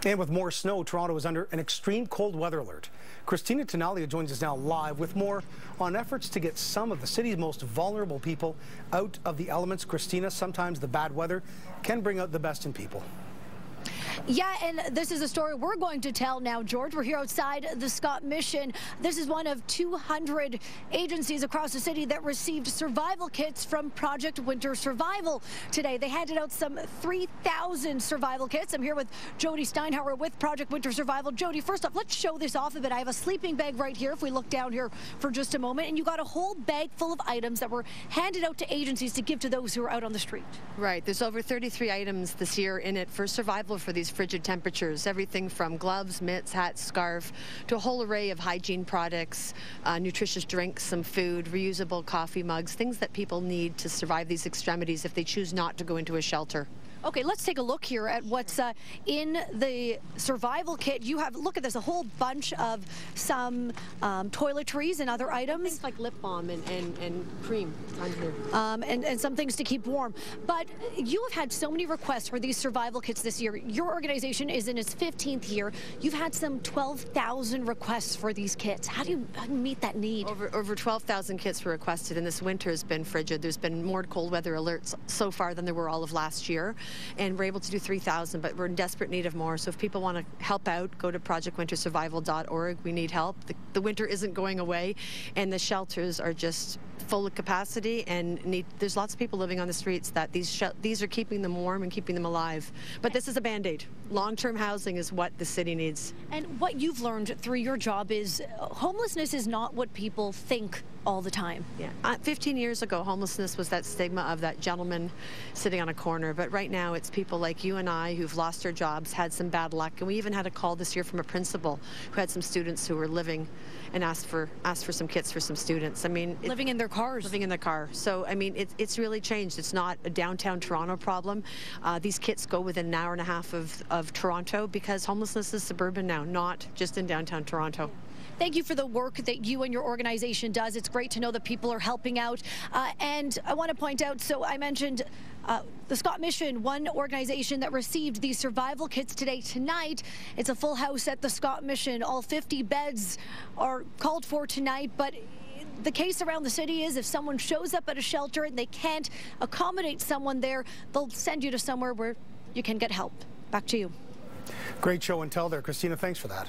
And with more snow, Toronto is under an extreme cold weather alert. Christina Tenalia joins us now live with more on efforts to get some of the city's most vulnerable people out of the elements. Christina, sometimes the bad weather can bring out the best in people. Yeah, and this is a story we're going to tell now, George. We're here outside the Scott Mission. This is one of 200 agencies across the city that received survival kits from Project Winter Survival today. They handed out some 3,000 survival kits. I'm here with Jody Steinhauer with Project Winter Survival. Jody, first off, let's show this off a bit. I have a sleeping bag right here, if we look down here for just a moment, and you got a whole bag full of items that were handed out to agencies to give to those who are out on the street. Right. There's over 33 items this year in it for survival for these frigid temperatures. Everything from gloves, mitts, hats, scarf, to a whole array of hygiene products, nutritious drinks, some food, reusable coffee mugs, things that people need to survive these extremities if they choose not to go into a shelter. Okay, let's take a look here at what's in the survival kit. You have, look at this, a whole bunch of some toiletries and other items. Things like lip balm and cream on here. And some things to keep warm. But you have had so many requests for these survival kits this year. Your organization is in its 15th year. You've had some 12,000 requests for these kits. How do you meet that need? Over 12,000 kits were requested, and this winter has been frigid. There's been more cold weather alerts so far than there were all of last year. And we're able to do 3,000, but we're in desperate need of more. So if people want to help out, go to projectwintersurvival.org. We need help. The winter isn't going away, and the shelters are just full of capacity, and there's lots of people living on the streets that these are keeping them warm and keeping them alive. But this is a Band-Aid. Long-term housing is what the city needs. And what you've learned through your job is homelessness is not what people think all the time. Yeah. 15 years ago, homelessness was that stigma of that gentleman sitting on a corner. But right now, it's people like you and I who've lost their jobs, had some bad luck. And we even had a call this year from a principal who had some students who were living and asked for some kits for some students. I mean, living in their cars. Living in their car. So, I mean, it's really changed. It's not a downtown Toronto problem. These kits go within an hour and a half of Toronto because homelessness is suburban now, not just in downtown Toronto. Thank you for the work that you and your organization does. It's great to know that people are helping out. And I want to point out, so I mentioned the Scott Mission, one organization that received these survival kits tonight. It's a full house at the Scott Mission. All 50 beds are called for tonight, but the case around the city is if someone shows up at a shelter and they can't accommodate someone there, they'll send you to somewhere where you can get help. Back to you. Great show and tell there, Christina. Thanks for that.